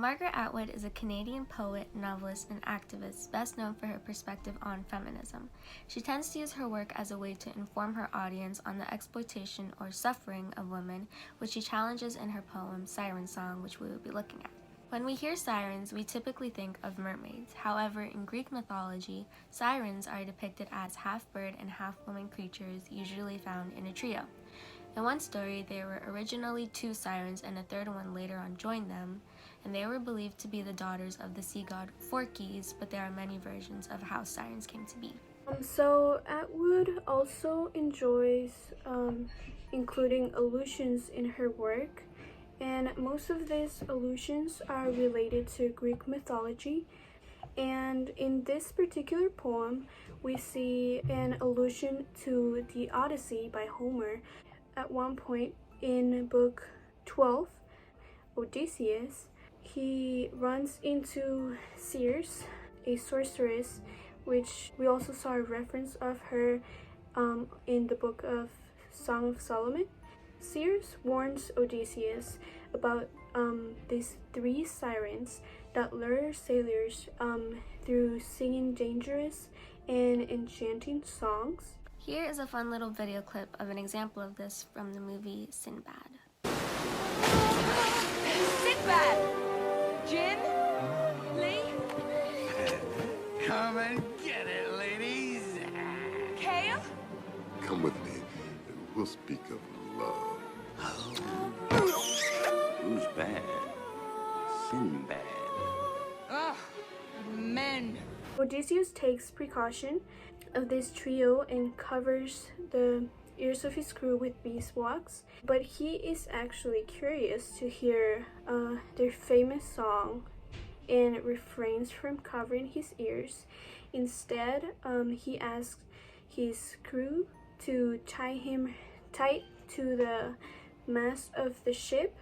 Margaret Atwood is a Canadian poet, novelist, and activist best known for her perspective on feminism. She tends to use her work as a way to inform her audience on the exploitation or suffering of women, which she challenges in her poem Siren Song, which we will be looking at. When we hear sirens, we typically think of mermaids. However, in Greek mythology, sirens are depicted as half-bird and half-woman creatures usually found in a trio. In one story, there were originally two sirens and a third one later on joined them, and they were believed to be the daughters of the sea god Phorkys, but there are many versions of how sirens came to be. So Atwood also enjoys including allusions in her work, and most of these allusions are related to Greek mythology. And in this particular poem, we see an allusion to the Odyssey by Homer. At one point in book 12, Odysseus, he runs into Circe, a sorceress, which we also saw a reference of her in the book of Song of Solomon. Circe warns Odysseus about these three sirens that lure sailors through singing dangerous and enchanting songs. Here is a fun little video clip of an example of this from the movie Sinbad. Sinbad! Gin? Lee? Come and get it, ladies. Kale? Come with me. We'll speak of love. Who's bad? Sinbad. Ugh, men. Odysseus takes precaution of this trio and covers the ears of his crew with beeswax, but he is actually curious to hear their famous song and refrains from covering his ears. Instead, he asks his crew to tie him tight to the mast of the ship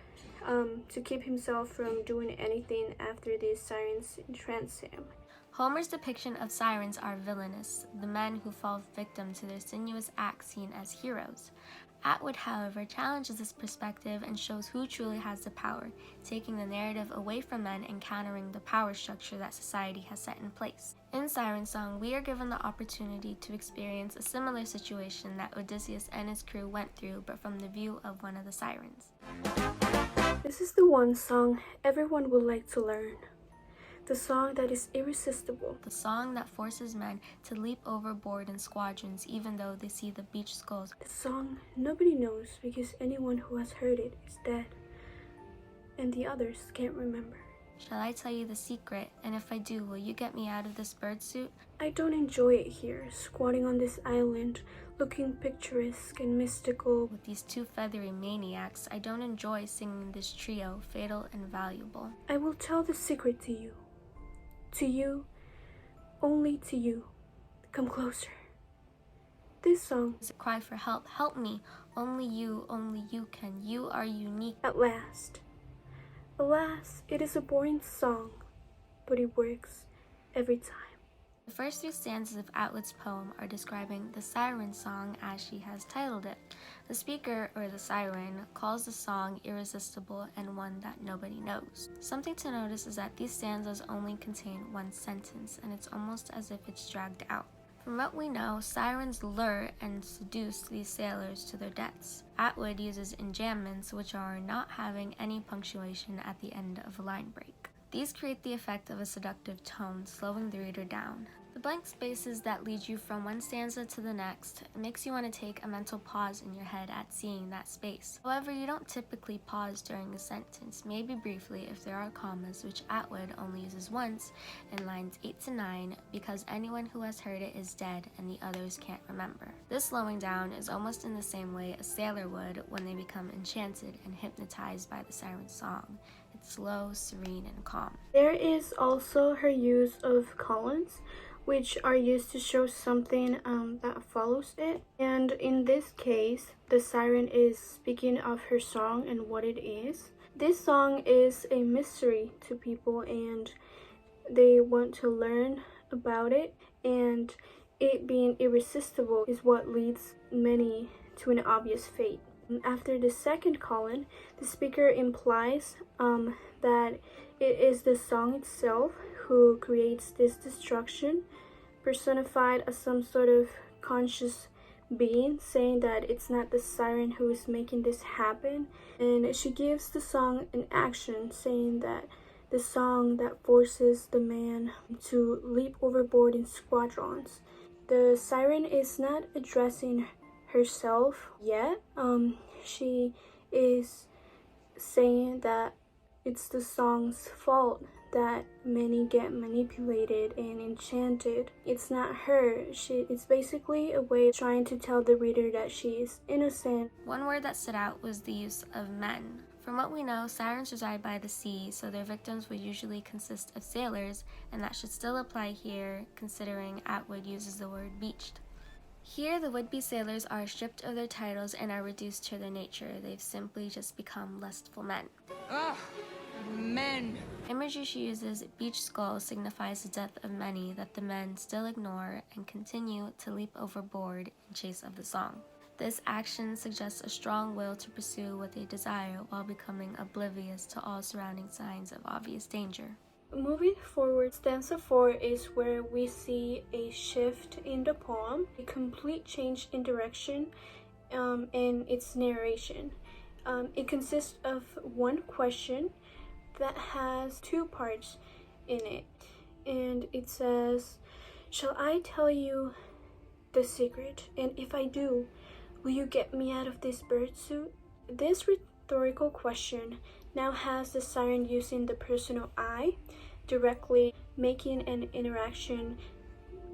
to keep himself from doing anything after these sirens entrance him. Homer's depiction of sirens are villainous, the men who fall victim to their sinuous acts seen as heroes. Atwood, however, challenges this perspective and shows who truly has the power, taking the narrative away from men and countering the power structure that society has set in place. In Siren Song, we are given the opportunity to experience a similar situation that Odysseus and his crew went through, but from the view of one of the sirens. This is the one song everyone would like to learn. The song that is irresistible. The song that forces men to leap overboard in squadrons even though they see the beach skulls. The song nobody knows because anyone who has heard it is dead, and the others can't remember. Shall I tell you the secret? And if I do, will you get me out of this bird suit? I don't enjoy it here, squatting on this island, looking picturesque and mystical. With these two feathery maniacs, I don't enjoy singing this trio, fatal and valuable. I will tell the secret to you. To you, only to you. Come closer. This song Is a cry for help. Help me. Only you can. You are unique. at last. Alas, it is a boring song, but it works every time. The first three stanzas of Atwood's poem are describing the siren song as she has titled it. The speaker, or the siren, calls the song irresistible and one that nobody knows. Something to notice is that these stanzas only contain one sentence, and it's almost as if it's dragged out. From what we know, sirens lure and seduce these sailors to their deaths. Atwood uses enjambments, which are not having any punctuation at the end of a line break. These create the effect of a seductive tone, slowing the reader down. The blank spaces that lead you from one stanza to the next makes you want to take a mental pause in your head at seeing that space. However, you don't typically pause during a sentence, maybe briefly if there are commas, which Atwood only uses once in lines 8 to 9 because anyone who has heard it is dead and the others can't remember. This slowing down is almost in the same way a sailor would when they become enchanted and hypnotized by the siren song. It's slow, serene, and calm. There is also her use of colons, which are used to show something that follows it. And in this case, the siren is speaking of her song and what it is. This song is a mystery to people and they want to learn about it, and it being irresistible is what leads many to an obvious fate. After the second colon, the speaker implies that it is the song itself who creates this destruction, personified as some sort of conscious being, saying that it's not the siren who is making this happen. And she gives the song an action, saying that the song that forces the man to leap overboard in squadrons. The siren is not addressing herself yet. She is saying that it's the song's fault that many get manipulated and enchanted. It's not her. It's basically a way of trying to tell the reader that she is innocent. One word that stood out was the use of men. From what we know, sirens reside by the sea, so their victims would usually consist of sailors, and that should still apply here, considering Atwood uses the word beached. Here, the would-be sailors are stripped of their titles and are reduced to their nature. They've simply just become lustful men. Ugh, men. Imagery she uses, beached skull, signifies the death of many that the men still ignore and continue to leap overboard in chase of the song. This action suggests a strong will to pursue what they desire while becoming oblivious to all surrounding signs of obvious danger. Moving forward, stanza 4 is where we see a shift in the poem, a complete change in direction in its narration. It consists of one question that has two parts in it, and it says, "Shall I tell you the secret? And if I do, will you get me out of this bird suit?" This rhetorical question now has the siren using the personal I, directly making an interaction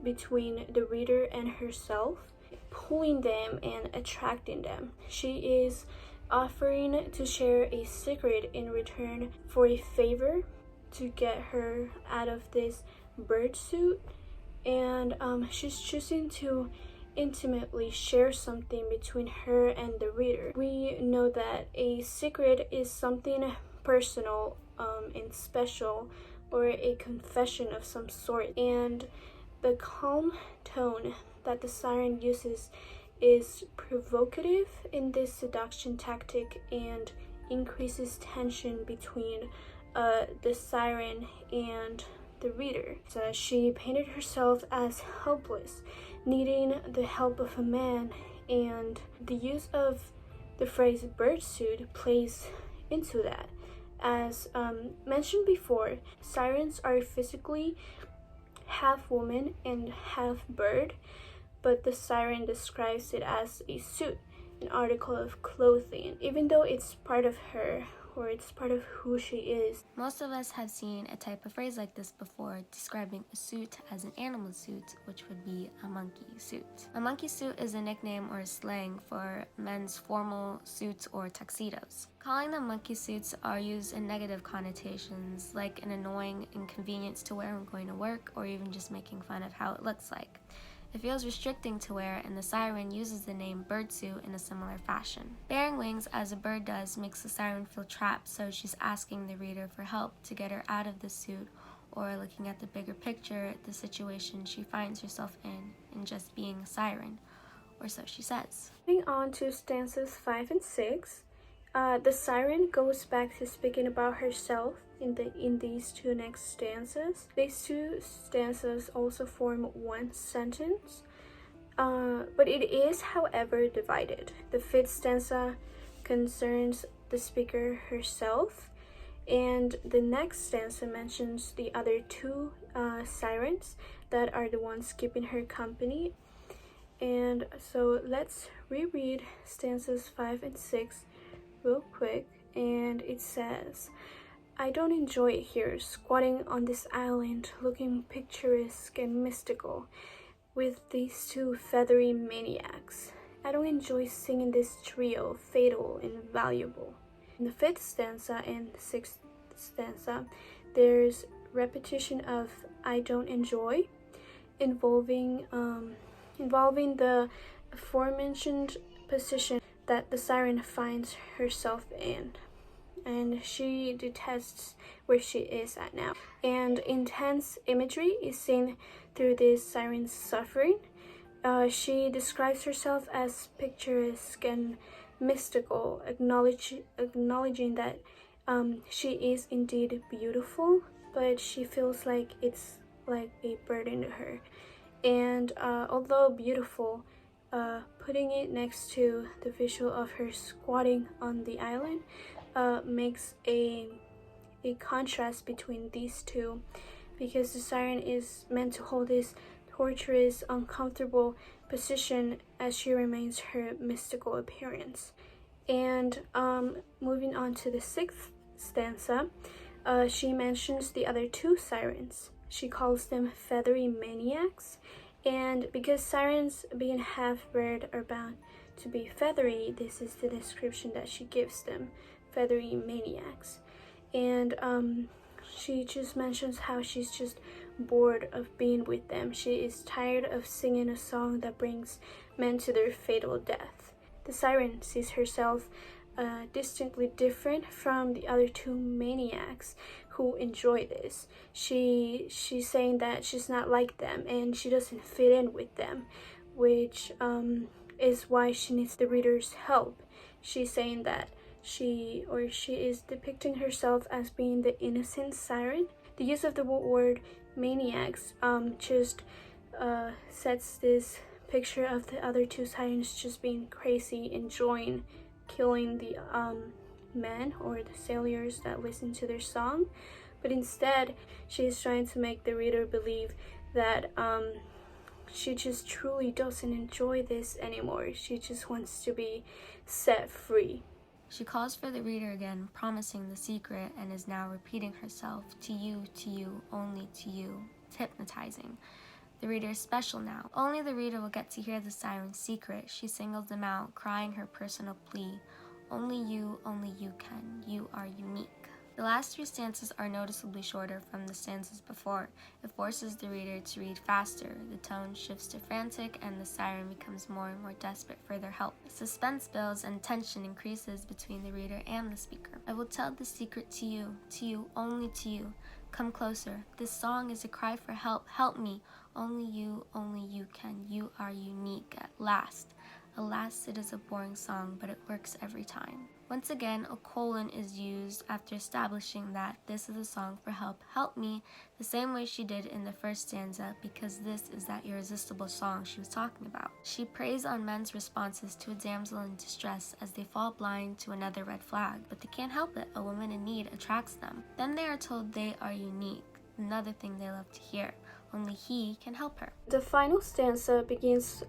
between the reader and herself, pulling them and attracting them. She is offering to share a secret in return for a favor to get her out of this bird suit, and she's choosing to intimately share something between her and the reader. We know that a secret is something personal and special, or a confession of some sort, and the calm tone that the siren uses is provocative in this seduction tactic and increases tension between the siren and the reader. So she painted herself as helpless, needing the help of a man, and the use of the phrase birdsuit plays into that. As mentioned before, sirens are physically half woman and half bird, but the siren describes it as a suit, an article of clothing, even though it's part of her, or it's part of who she is. Most of us have seen a type of phrase like this before, describing a suit as an animal suit, which would be a monkey suit. A monkey suit is a nickname or a slang for men's formal suits or tuxedos. Calling them monkey suits are used in negative connotations, like an annoying inconvenience to wear when going to work, or even just making fun of how it looks like. It feels restricting to wear, and the siren uses the name birdsuit in a similar fashion. Bearing wings, as a bird does, makes the siren feel trapped, so she's asking the reader for help to get her out of the suit, or looking at the bigger picture, the situation she finds herself in just being a siren, or so she says. Moving on to stanzas 5 and 6, the siren goes back to speaking about herself in these two next stanzas. These two stanzas also form one sentence, but it is, however, divided. The fifth stanza concerns the speaker herself, and the next stanza mentions the other two sirens that are the ones keeping her company. And so let's reread stanzas 5 and 6 real quick, and it says, "I don't enjoy it here, squatting on this island, looking picturesque and mystical, with these two feathery maniacs. I don't enjoy singing this trio, fatal and valuable." In the fifth stanza and sixth stanza, there's repetition of "I don't enjoy," involving the aforementioned position that the siren finds herself in, and she detests where she is at now. And intense imagery is seen through this siren's suffering. She describes herself as picturesque and mystical, acknowledging that she is indeed beautiful, but she feels like it's like a burden to her. And although beautiful, putting it next to the visual of her squatting on the island makes a contrast between these two, because the siren is meant to hold this torturous, uncomfortable position as she remains her mystical appearance. And moving on to the 6th stanza, she mentions the other 2 sirens. She calls them feathery maniacs, and because sirens being half bird are bound to be feathery, this is the description that she gives them, feathery maniacs. And she just mentions how she's just bored of being with them. She is tired of singing a song that brings men to their fatal death. The siren sees herself distinctly different from the other 2 maniacs who enjoy this. She's saying that she's not like them and she doesn't fit in with them, which is why she needs the reader's help. She's saying that she is depicting herself as being the innocent siren. The use of the word maniacs just sets this picture of the other 2 sirens just being crazy, enjoying killing the men or the sailors that listen to their song. But instead, she is trying to make the reader believe that she just truly doesn't enjoy this anymore. She just wants to be set free. She calls for the reader again, promising the secret, and is now repeating herself, to you, only to you. It's hypnotizing. The reader is special now. Only the reader will get to hear the siren's secret. She singles them out, crying her personal plea. Only you can. You are unique. The last 3 stanzas are noticeably shorter from the stanzas before. It forces the reader to read faster. The tone shifts to frantic, and the siren becomes more and more desperate for their help. Suspense builds and tension increases between the reader and the speaker. I will tell the secret to you, only to you. Come closer. This song is a cry for help. Help me. Only you can. You are unique at last. Alas, it is a boring song, but it works every time. Once again, a colon is used after establishing that this is a song for help. Help me, the same way she did in the first stanza, because this is that irresistible song she was talking about. She preys on men's responses to a damsel in distress as they fall blind to another red flag, but they can't help it. A woman in need attracts them. Then they are told they are unique, another thing they love to hear. Only he can help her. The final stanza begins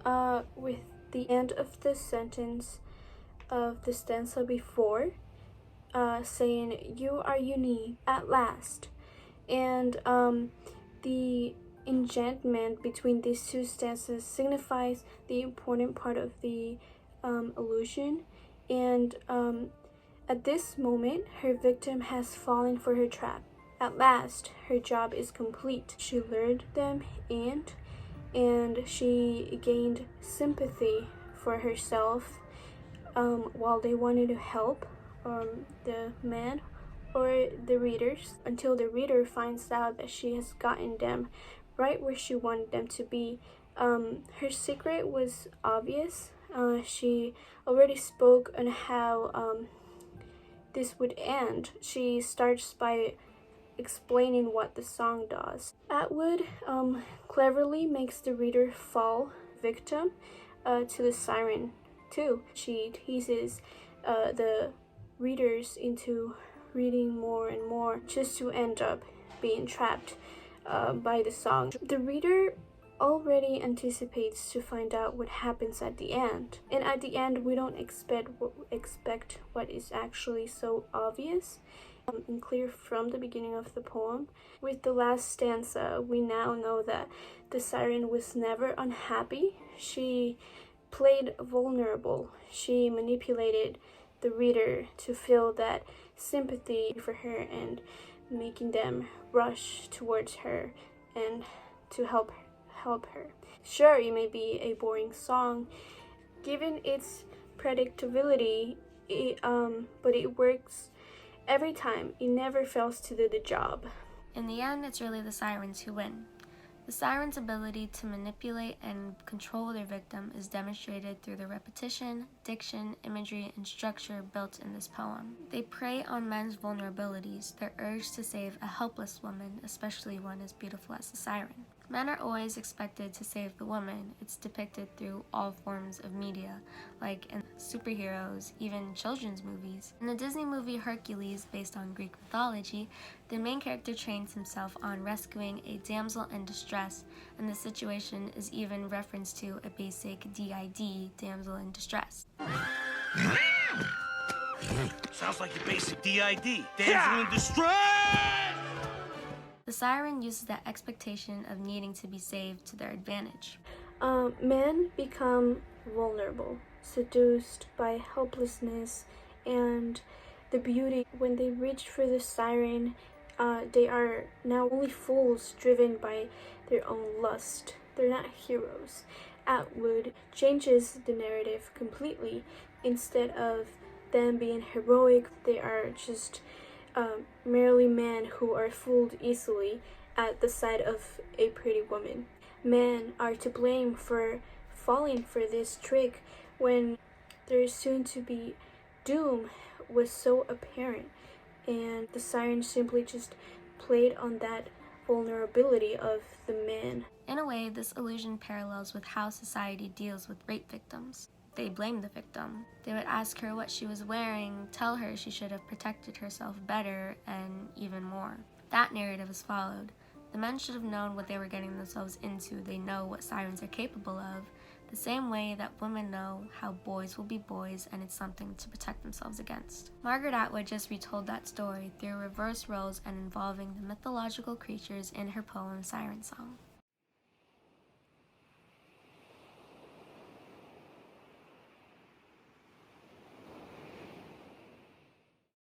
with the end of the sentence of the stanza before, saying, you are unique at last. And the enchantment between these 2 stanzas signifies the important part of the illusion. And at this moment, her victim has fallen for her trap. At last, her job is complete. She lured them in, and she gained sympathy for herself while they wanted to help the man or the readers, until the reader finds out that she has gotten them right where she wanted them to be. Her secret was obvious. She already spoke on how this would end. She starts by explaining what the song does. Atwood cleverly makes the reader fall victim to the siren too. She teases the readers into reading more and more just to end up being trapped by the song. The reader already anticipates to find out what happens at the end, and at the end we don't expect what is actually so obvious and clear from the beginning of the poem. With the last stanza, we now know that the siren was never unhappy. She played vulnerable. She manipulated the reader to feel that sympathy for her and making them rush towards her and to help her. Sure, it may be a boring song given its predictability, but it works every time. It never fails to do the job. In the end, it's really the sirens who win. The siren's ability to manipulate and control their victim is demonstrated through the repetition, diction, imagery, and structure built in this poem. They prey on men's vulnerabilities, their urge to save a helpless woman, especially one as beautiful as the siren. Men are always expected to save the woman. It's depicted through all forms of media, like in superheroes, even children's movies. In the Disney movie Hercules, based on Greek mythology, the main character trains himself on rescuing a damsel in distress, and the situation is even referenced to a basic DID, damsel in distress. Sounds like your basic DID, damsel in distress! The siren uses that expectation of needing to be saved to their advantage. Men become vulnerable, seduced by helplessness and the beauty. When they reach for the siren, they are now only fools driven by their own lust. They're not heroes. Atwood changes the narrative completely. Instead of them being heroic, they are just merely men who are fooled easily at the sight of a pretty woman. Men are to blame for falling for this trick when their soon-to-be doom was so apparent, and the siren simply just played on that vulnerability of the man. In a way, this illusion parallels with how society deals with rape victims. They blame the victim. They would ask her what she was wearing, tell her she should have protected herself better, and even more. That narrative is followed. The men should have known what they were getting themselves into. They know what sirens are capable of, the same way that women know how boys will be boys, and it's something to protect themselves against. Margaret Atwood just retold that story through reverse roles and involving the mythological creatures in her poem Siren Song.